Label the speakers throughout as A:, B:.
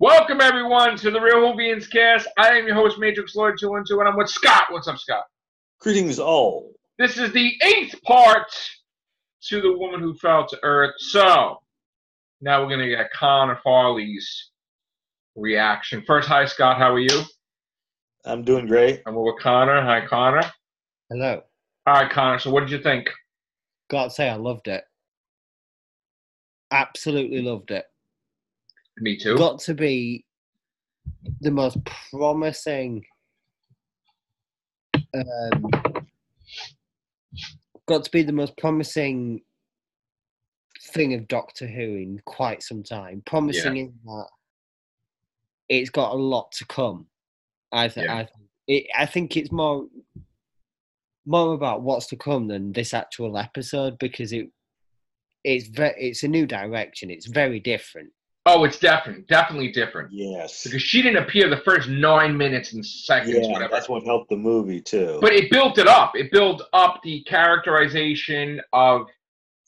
A: Welcome, everyone, to the Real Whovians cast. I am your host, Matrix Lord 212, and I'm with Scott. What's up, Scott?
B: Greetings, all.
A: This is the 8th part to The Woman Who Fell to Earth. So, now we're going to get Connor Farley's reaction. First, hi, Scott. How are you?
B: I'm doing great.
A: And we're with Connor. Hi, Connor.
C: Hello.
A: All right, Connor. So, what did you think?
C: Gotta say, I loved it. Absolutely loved it.
A: Me too.
C: Got to be the most promising. Got to be the most promising thing of Doctor Who in quite some time. Promising in that it's got a lot to come. I think it's more about what's to come than this actual episode, because it's a new direction. It's very different.
A: Oh, it's definitely different.
B: Yes.
A: Because she didn't appear the first 9 minutes and seconds,
B: Yeah,
A: whatever.
B: that's what helped the movie, too.
A: But it built it up. It built up the characterization of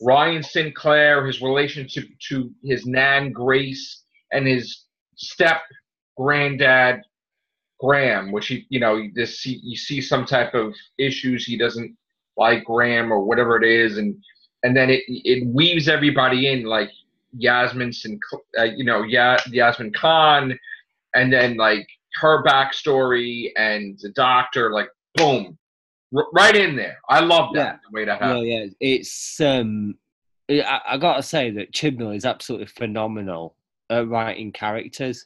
A: Ryan Sinclair, his relationship to his nan, Grace, and his step-granddad, Graham, which, you see some type of issues. He doesn't like Graham or whatever it is. And then it weaves everybody in, like, Yasmin Khan, and then like her backstory and the doctor, like boom, right in there. I love that the way that happened.
C: Yeah. It's I gotta say that Chibnall is absolutely phenomenal at writing characters.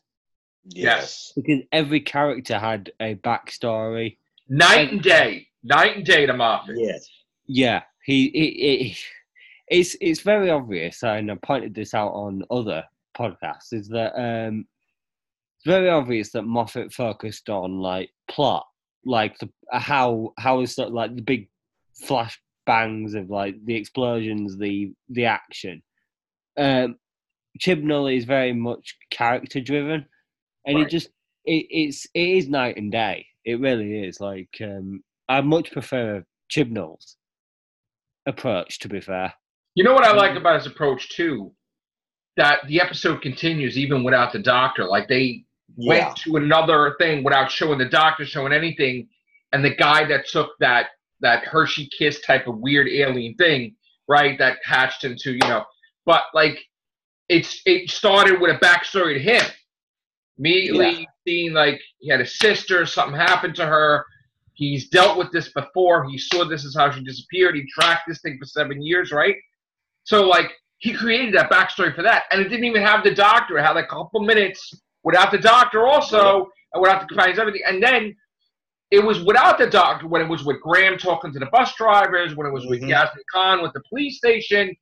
A: Yes,
C: because every character had a backstory.
A: Night and day to Moffat.
B: Yes.
C: Yeah, It's very obvious, and I pointed this out on other podcasts, is that it's very obvious that Moffat focused on like plot, like how is that, like the big flash bangs of like the explosions, the action. Chibnall is very much character driven, and
A: right.
C: it is night and day. It really is. Like I much prefer Chibnall's approach, to be fair.
A: You know what I like about his approach, too? That the episode continues even without the doctor. Like, they went to another thing without showing the doctor, showing anything. And the guy that took that Hershey Kiss type of weird alien thing, right, that hatched into, But, like, it started with a backstory to him. Immediately seeing, like, he had a sister, something happened to her. He's dealt with this before. He saw this is how she disappeared. He tracked this thing for 7 years, right? So, like, he created that backstory for that. And it didn't even have the doctor. It had, like, a couple minutes without the doctor also, and without the companions, everything. And then it was without the doctor when it was with Graham talking to the bus drivers, when it was with Yasmin Khan with the police station.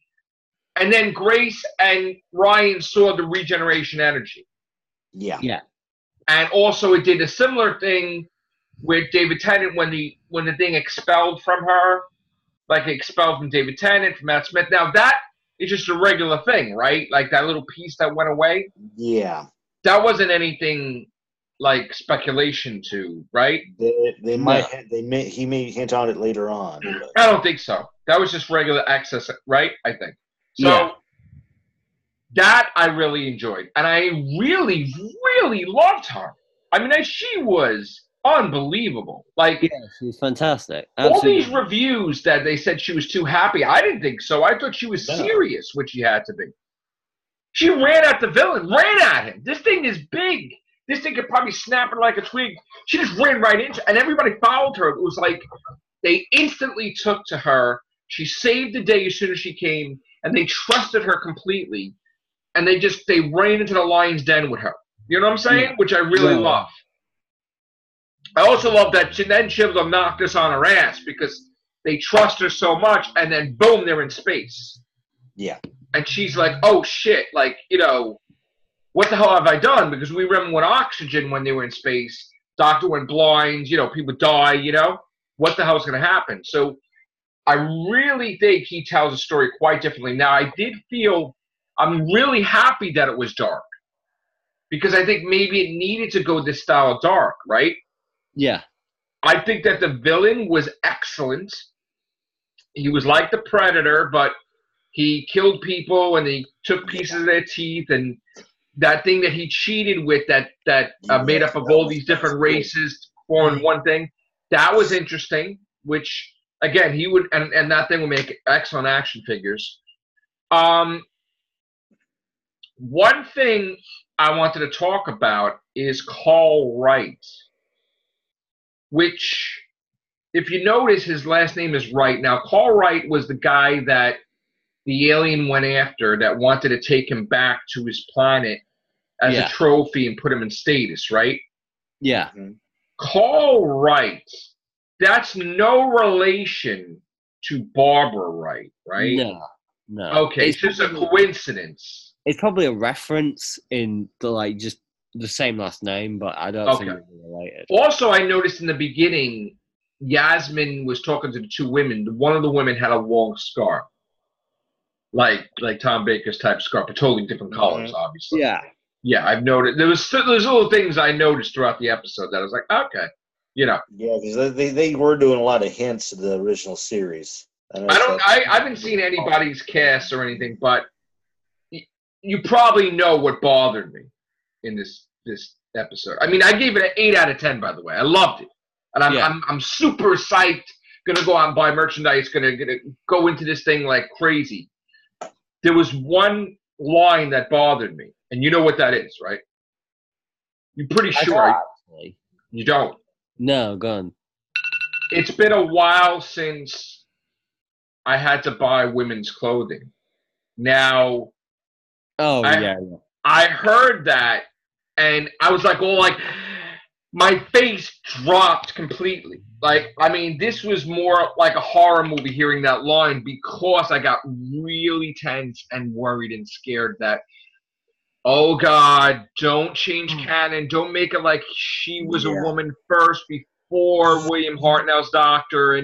A: And then Grace and Ryan saw the regeneration energy.
C: Yeah.
A: And also it did a similar thing with David Tennant when the thing expelled from her. Like expelled from David Tennant, from Matt Smith. Now that is just a regular thing, right? Like that little piece that went away.
B: Yeah.
A: That wasn't anything like speculation to, right?
B: He may hint on it later on. But.
A: I don't think so. That was just regular access, right? I think. So that I really enjoyed. And I really, really loved her. I mean, she was unbelievable. Like,
C: yeah, she was fantastic.
A: Absolutely. All these reviews that they said she was too happy, I didn't think so. I thought she was serious, which she had to be. She ran at the villain, ran at him. This thing is big. This thing could probably snap it like a twig. She just ran right into, and everybody followed her. It was like they instantly took to her. She saved the day as soon as she came, and they trusted her completely. And they ran into the lion's den with her. You know what I'm saying? Yeah. Which I really love. I also love that then Chibnall knocked us on her ass because they trust her so much, and then boom, they're in space.
B: Yeah.
A: And she's like, oh shit, like, what the hell have I done? Because we remember when Oxygen, when they were in space, doctor went blind, people die, what the hell's going to happen? So I really think he tells the story quite differently. Now, I did feel, I'm really happy that it was dark because I think maybe it needed to go this style of dark, right?
C: Yeah.
A: I think that the villain was excellent. He was like the Predator, but he killed people and he took pieces of their teeth, and that thing that he cheated with that made up of all these different races forming one thing. That was interesting, which, again, he would, and that thing would make excellent action figures. One thing I wanted to talk about is Carl Wright, which, if you notice, his last name is Wright. Now, Carl Wright was the guy that the alien went after that wanted to take him back to his planet as a trophy and put him in status, right?
C: Yeah.
A: Carl Wright, that's no relation to Barbara Wright, right?
C: No.
A: Okay, it's just a coincidence.
C: It's probably a reference in just the same last name, but I don't think it's related. Also,
A: I noticed in the beginning, Yasmin was talking to the two women. One of the women had a long scarf, like Tom Baker's type scarf, but totally different colors, obviously. Yeah, I've noticed. There's little things I noticed throughout the episode that I was like, okay,
B: Yeah, because they were doing a lot of hints to the original series.
A: I haven't seen anybody's cast or anything, but you probably know what bothered me in this episode. I mean, I gave it an 8 out of 10, by the way. I loved it, and I'm super psyched. Gonna go out and buy merchandise. Gonna go into this thing like crazy. There was one line that bothered me, and you know what that is, right? You're pretty sure.
C: Actually.
A: You don't.
C: No, go on.
A: It's been a while since I had to buy women's clothing. Now. I heard that, and I was like, my face dropped completely. I mean, this was more like a horror movie hearing that line, because I got really tense and worried and scared that, oh God, don't change canon. Don't make it like she was a woman first before William Hartnell's doctor.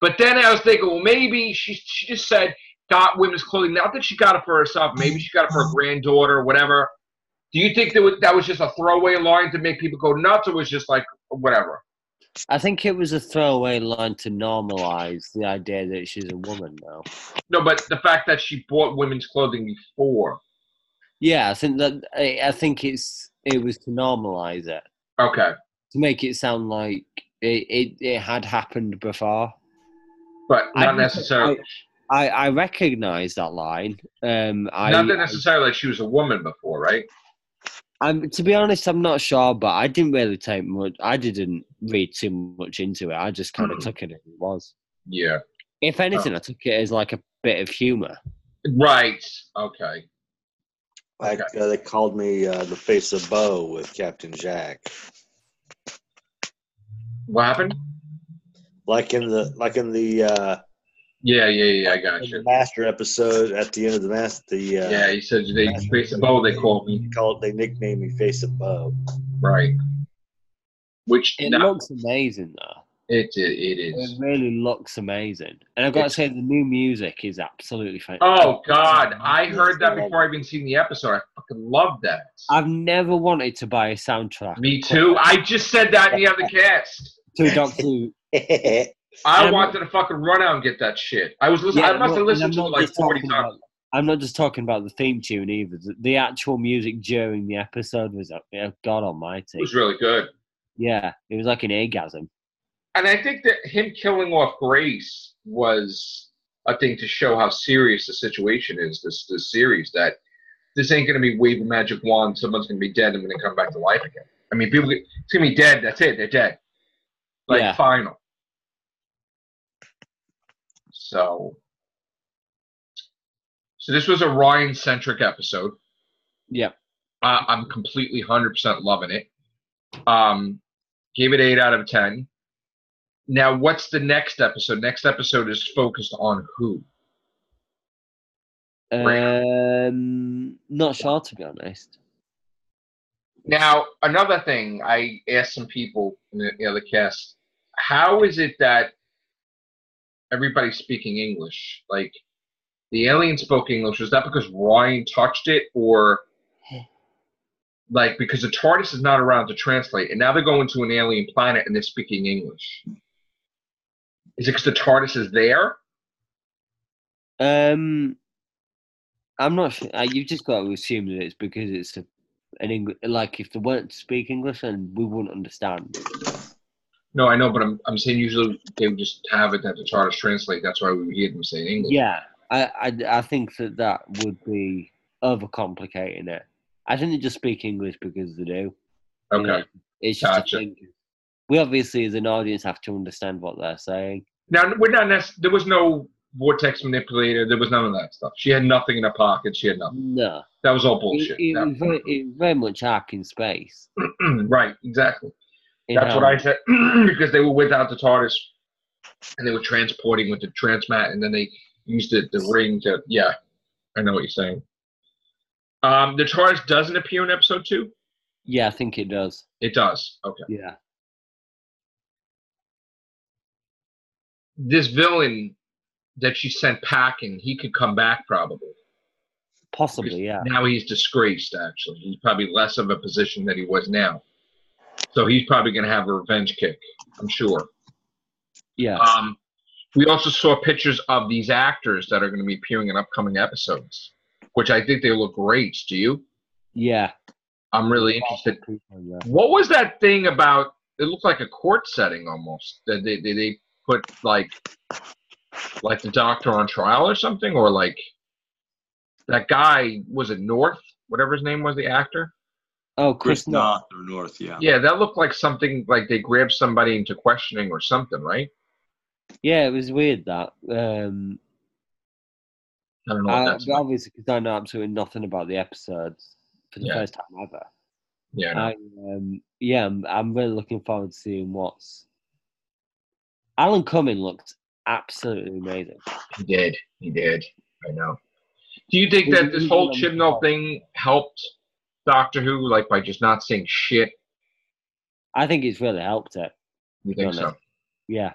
A: But then I was thinking, well, maybe she just said, got women's clothing. Not that she got it for herself. Maybe she got it for her granddaughter or whatever. Do you think that was just a throwaway line to make people go nuts, or was just like whatever?
C: I think it was a throwaway line to normalize the idea that she's a woman now.
A: No, but the fact that she bought women's clothing before.
C: Yeah, I think it was to normalize it.
A: Okay.
C: To make it sound like it had happened before.
A: But not necessarily.
C: I recognize that line.
A: Not necessarily like she was a woman before, right?
C: To be honest, I'm not sure, but I didn't really take much. I didn't read too much into it. I just kind of took it as it was.
A: Yeah.
C: If anything, I took it as like a bit of humor.
A: Right. Okay.
B: They called me the face of Bo with Captain Jack.
A: What happened?
B: Like in the
A: I got you.
B: The Master episode at the end of the Master.
A: He said they face of Bo. They called me.
B: They nicknamed me Face of Bo.
A: Right. Which
C: looks amazing though.
A: It is.
C: It really looks amazing, and I've got to say the new music is absolutely fantastic.
A: Oh God, I heard that before I even seen the episode. I fucking love that.
C: I've never wanted to buy a soundtrack.
A: Me too. I just said that in the other cast.
C: To Doctor Who.
A: I wanted to fucking run out and get that shit. I was listening. I must have listened to it like 40 times.
C: I'm not just talking about the theme tune either. The actual music during the episode was, God almighty.
A: It was really good.
C: Yeah, it was like an orgasm.
A: And I think that him killing off Grace was a thing to show how serious the situation is, this series, that this ain't going to be wave a magic wand, someone's going to be dead and going to come back to life again. I mean, it's going to be dead, that's it, they're dead. Final. So this was a Ryan-centric episode.
C: Yep.
A: I'm completely 100% loving it. Gave it 8 out of 10. Now, what's the next episode? Next episode is focused on who?
C: Not sure, to be honest.
A: Now, another thing, I asked some people in the other cast, how is it that everybody's speaking English? Like, the alien spoke English. Was that because Ryan touched it, or like because the TARDIS is not around to translate, and now they're going to an alien planet and they're speaking English? Is it because the TARDIS is there?
C: I'm not sure. You've just got to assume that it's because it's like if they weren't to speak English, and we wouldn't understand.
A: No, I know, but I'm saying usually they would just have it that the TARDIS translate. That's why we would hear them say English.
C: Yeah, I think that would be overcomplicating it. I think they just speak English because they do.
A: Okay.
C: You know, it's just a thing. We obviously, as an audience, have to understand what they're saying.
A: Now, we're not there was no vortex manipulator. There was none of that stuff. She had nothing in her pocket. She had nothing.
C: No.
A: That was all bullshit.
C: It was very much arc in space.
A: Right, exactly. That's what I said. Because they were without the TARDIS, and they were transporting with the transmat, and then they used the ring to, yeah, I know what you're saying. The TARDIS doesn't appear in episode 2?
C: Yeah, I think it does.
A: It does. Okay.
C: Yeah.
A: This villain that she sent packing, he could come back probably.
C: Possibly, yeah.
A: Now he's disgraced, actually. He's probably less of a position than he was now. So he's probably going to have a revenge kick, I'm sure.
C: Yeah.
A: We also saw pictures of these actors that are going to be appearing in upcoming episodes, which I think they look great. Do you?
C: Yeah.
A: I'm really interested. What was that thing about? It looked like a court setting almost. Did they put like the doctor on trial or something, or like that guy, was it North, whatever his name was, the actor?
C: Oh, Chris North.
B: North, yeah.
A: Yeah, that looked like something like they grabbed somebody into questioning or something, right?
C: Yeah, it was weird that.
A: I don't know what that's about.
C: Obviously, because I know absolutely nothing about the episodes for the first time ever.
A: Yeah,
C: I'm really looking forward to seeing what's. Alan Cumming looked absolutely amazing.
A: He did. I know. Do you think that this whole Chibnall thing helped Doctor Who, like by just not saying shit?
C: I think it's really helped it.
A: You think so?
C: Yeah.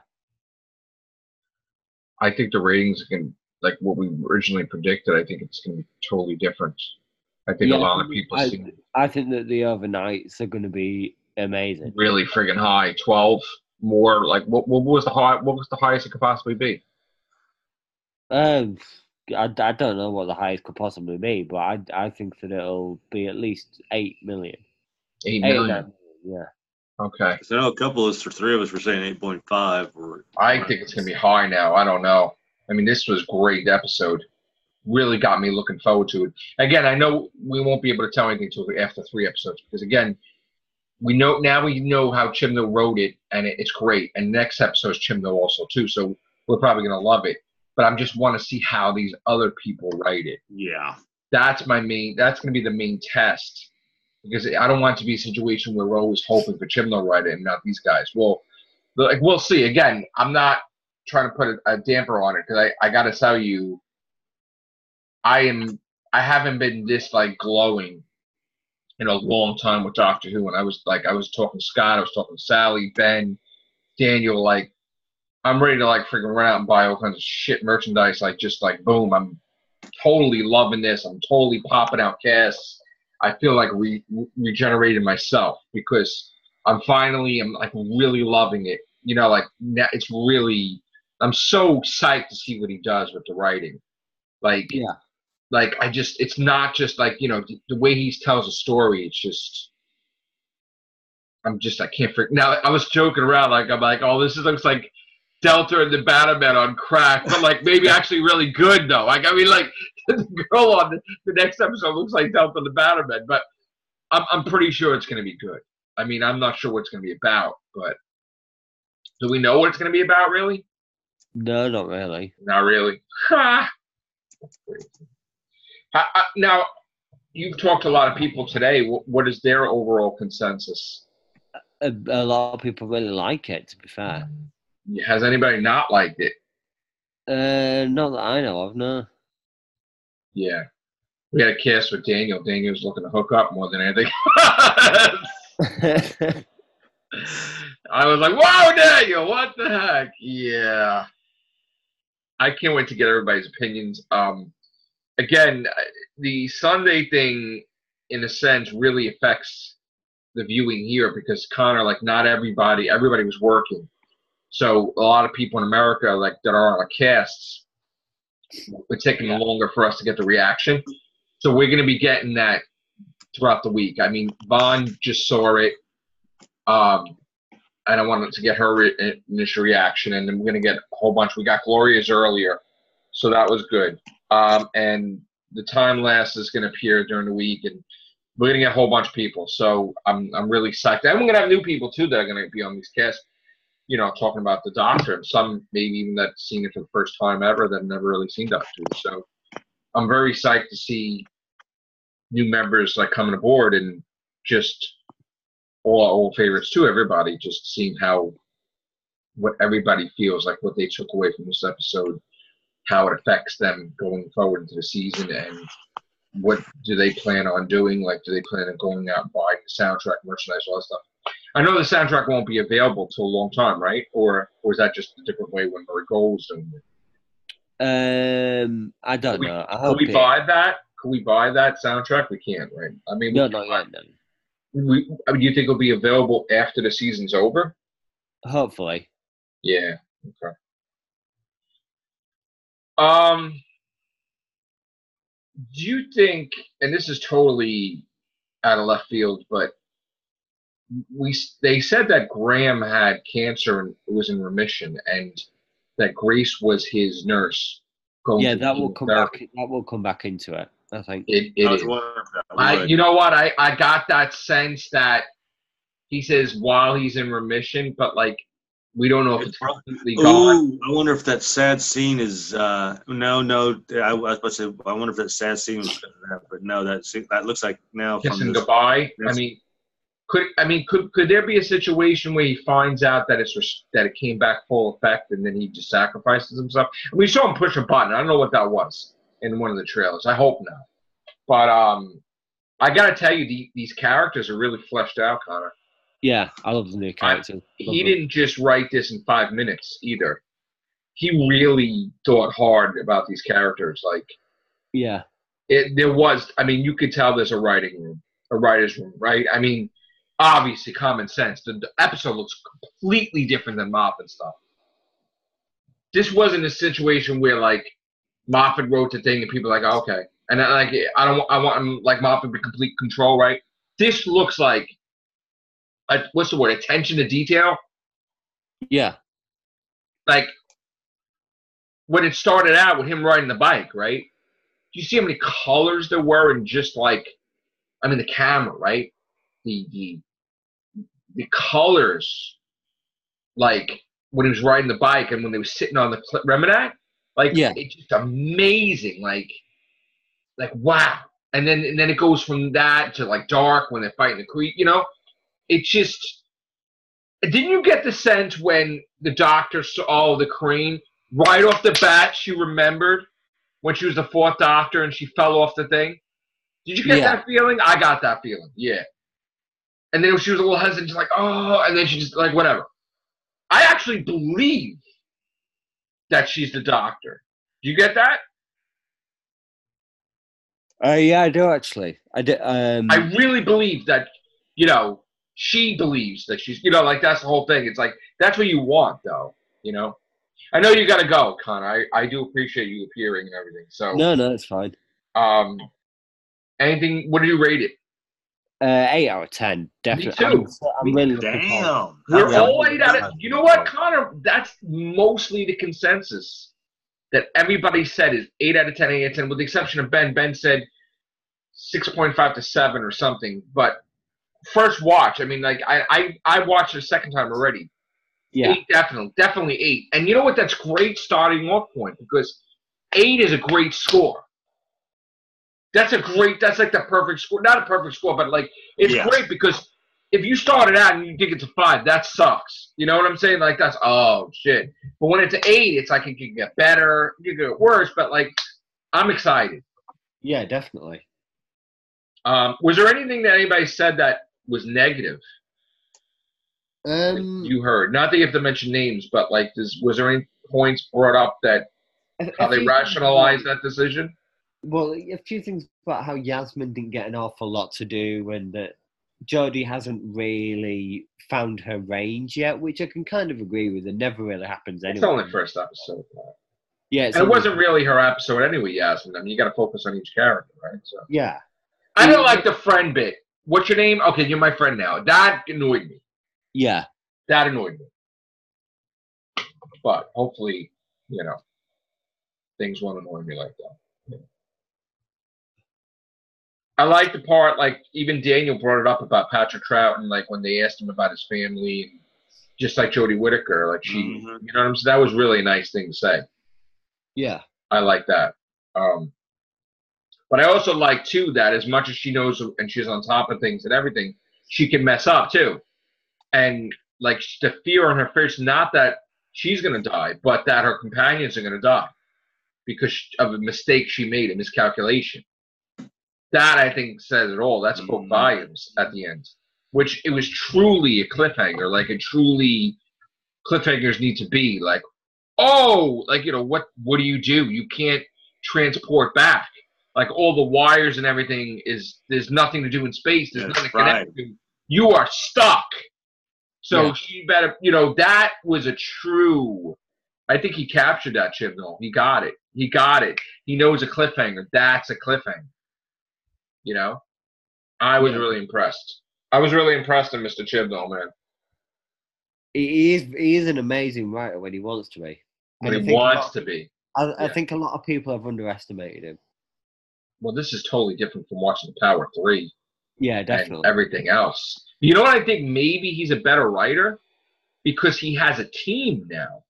A: I think the ratings can, like what we originally predicted, I think it's going to be totally different. I think a lot of people see.
C: I think that the overnights are going to be amazing.
A: Really friggin' high. 12 more. Like what was the high? What was the highest it could possibly be?
C: I don't know what the highest could possibly be, but I think that it'll be at least 8 million.
A: 8 million.
C: Yeah.
A: Okay.
B: So I know a couple of us, or three of us, were saying 8.5.
A: I think it's going to be high now. I don't know. I mean, this was a great episode. Really got me looking forward to it. Again, I know we won't be able to tell anything until after 3 episodes because, again, we know how Chibnall wrote it, and it's great. And next episode is Chibnall also, too, so we're probably going to love it. But I just want to see how these other people write it.
B: Yeah.
A: That's going to be the main test. Because I don't want it to be a situation where we're always hoping for Chibnall to write it and not these guys. Well, we'll see. Again, I'm not trying to put a damper on it because I got to tell you, I haven't been this like glowing in a long time with Doctor Who. And I was talking to Scott, I was talking to Sally, Ben, Daniel. Like, I'm ready to like freaking run out and buy all kinds of shit merchandise. Like, just like boom, I'm totally loving this. I'm totally popping out casts. I feel like regenerated myself because I'm like really loving it. You know, like it's really, I'm so psyched to see what he does with the writing. Like,
C: yeah.
A: Like it's not just like, you know, the way he tells a story. It's just, I can't forget. Now I was joking around. Like, I'm like, oh, looks like Delta and the Batman on crack, but like maybe actually really good though. Like, I mean, like the girl on the next episode looks like Delta and the Batman, but I'm pretty sure it's going to be good. I mean, I'm not sure what it's going to be about, but do we know what it's going to be about, really?
C: No, not really.
A: Not really. Ha! That's crazy. Now, you've talked to a lot of people today. What is their overall consensus?
C: A lot of people really like it, to be fair.
A: Has anybody not liked it?
C: Not that I know of, no.
A: Yeah. We had a cast with Daniel. Daniel was looking to hook up more than anything. I was like, whoa, Daniel, what the heck? Yeah. I can't wait to get everybody's opinions. Again, the Sunday thing, in a sense, really affects the viewing here because Connor, like, not everybody was working. So a lot of people in America, like, that are on our casts, it's taking longer for us to get the reaction. So we're going to be getting that throughout the week. I mean, Vaughn just saw it, and I wanted to get her initial reaction, and then we're going to get a whole bunch. We got Gloria's earlier, so that was good. And the time lapse is going to appear during the week, and we're going to get a whole bunch of people. So I'm really psyched. And we're going to have new people, too, that are going to be on these casts, talking about the Doctor, and some maybe even that seen it for the first time ever that never really seen Doctor Who. So I'm very psyched to see new members like coming aboard, and just all our old favorites too. Everybody just seeing what everybody feels like, what they took away from this episode, how it affects them going forward into the season, and what do they plan on doing? Like, do they plan on going out and buying the soundtrack, merchandise, all that stuff? I know the soundtrack won't be available till a long time, right? Or is that just a different way when Murray Gold's doing
C: it? I don't know.
A: Can we buy that? Can we buy that soundtrack? We can't, right? I mean,
C: no, not yet. No.
A: Do you think it'll be available after the season's over?
C: Hopefully.
A: Yeah. Okay. Do you think, and this is totally out of left field, but they said that Graham had cancer and was in remission, and that Grace was his nurse.
C: That will come back. That will come back into it. I think
A: it is. You know what? I got that sense that he says while he's in remission, but like we don't know if it's completely gone.
B: I wonder if that sad scene is no. I was about to say I wonder if that sad scene was that, but no, that looks like now
A: kissing goodbye. Could there be a situation where he finds out that it came back full effect, and then he just sacrifices himself? We saw him push a button. I don't know what that was in one of the trailers. I hope not. But I gotta tell you, these characters are really fleshed out, Connor.
C: Yeah, I love the new characters.
A: He didn't just write this in 5 minutes either. He really thought hard about these characters. Like,
C: yeah,
A: there was. I mean, you could tell there's a writer's room, right? I mean, obviously, common sense. The episode looks completely different than Moffat stuff. This wasn't a situation where like Moffat wrote the thing and people are like, oh, okay, and I want him like Moffat to complete control, right? This looks like what's the word? Attention to detail.
C: Yeah.
A: Like when it started out with him riding the bike, right? Do you see how many colors there were in just like, I mean, the camera, right? The colors, like when he was riding the bike and when they were sitting on the cliff. Remember that? Like, yeah. It's just amazing. Like wow. And then it goes from that to like dark when they're fighting the creek. It just. Didn't you get the sense when the doctor saw the crane right off the bat? She remembered when she was the fourth Doctor and she fell off the thing. Did you get that feeling? I got that feeling. Yeah. And then she was a little hesitant, like, oh, and then she just like whatever. I actually believe that she's the Doctor. Do you get that?
C: Yeah, I do actually. I do.
A: I really believe that. She believes that she's. Like that's the whole thing. It's like that's what you want, though. I know you got to go, Connor. I do appreciate you appearing and everything. So
C: no, it's fine.
A: Anything? What did you rate it?
C: 8 out of 10, definitely.
A: Me too.
C: I'm really
B: damn.
A: We're all 8 out of. You know what, Connor? That's mostly the consensus that everybody said is 8 out of 10, 8 out of 10, with the exception of Ben. Ben said 6.5 to 7 or something. But first watch, I mean, like I watched it a second time already.
C: Yeah,
A: 8 definitely 8. And you know what? That's great starting off point because 8 is a great score. That's like the perfect score. Not a perfect score, but like it's great because if you started out and you think it's a 5, that sucks. You know what I'm saying? Like that's oh shit. But when it's an 8, it's like it can get better, it can get worse. But like I'm excited.
C: Yeah, definitely.
A: Was there anything that anybody said that was negative? You heard. Not that you have to mention names, but like was there any points brought up that how they rationalized that decision?
C: Well, a few things about how Yasmin didn't get an awful lot to do and that Jodie hasn't really found her range yet, which I can kind of agree with. It never really happens anyway.
A: It's only the first episode.
C: Yeah,
A: and it wasn't really her episode anyway, Yasmin. I mean, you got to focus on each character, right? So.
C: Yeah.
A: I didn't like the friend bit. What's your name? Okay, you're my friend now. That annoyed me.
C: Yeah.
A: That annoyed me. But hopefully, things won't annoy me like that. Yeah. I like the part, like, even Daniel brought it up about Patrick Trout, and, like, when they asked him about his family, and just like Jodie Whittaker, like, she, you know what I'm saying? That was really a nice thing to say.
C: Yeah.
A: I like that. But I also like, too, that as much as she knows and she's on top of things and everything, she can mess up, too. And, like, the fear on her face, not that she's going to die, but that her companions are going to die because of a mistake she made, a miscalculation. That, I think, says it all. That spoke volumes at the end, which it was truly a cliffhanger. Like, it truly, cliffhangers need to be like, oh, like, what do? You can't transport back. Like, all the wires and everything there's nothing to do in space. There's nothing connected to. You are stuck. So she better, that was a true, I think he captured that, Chibnall. He got it. He knows a cliffhanger. That's a cliffhanger. I was really impressed. I was really impressed in Mr. Chibnall, man.
C: He is an amazing writer when he wants to be.
A: When he wants to be.
C: I think a lot of people have underestimated him.
A: Well, this is totally different from watching Power 3.
C: Yeah, definitely.
A: And everything else. You know what I think? Maybe he's a better writer because he has a team now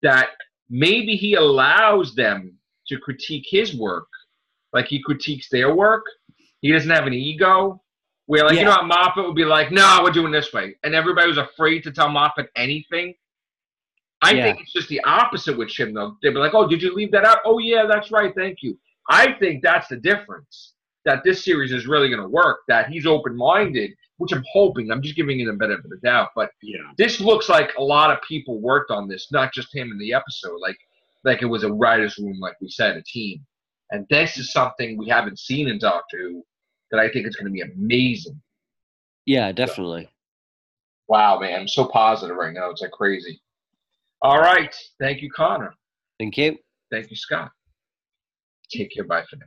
A: that maybe he allows them to critique his work like he critiques their work. He doesn't have an ego. Where, like, how Moffat would be like, no, we're doing this way. And everybody was afraid to tell Moffat anything. I think it's just the opposite with Chibnall. They'd be like, oh, did you leave that out? Oh, yeah, that's right. Thank you. I think that's the difference, that this series is really going to work, that he's open-minded, which I'm hoping. I'm just giving it a bit of a doubt. But this looks like a lot of people worked on this, not just him in the episode. Like it was a writer's room, like we said, a team. And this is something we haven't seen in Doctor Who that I think is going to be amazing.
C: Yeah, definitely.
A: So, wow, man. I'm so positive right now. It's like crazy. All right. Thank you, Connor.
C: Thank you.
A: Thank you, Scott. Take care. Bye for now.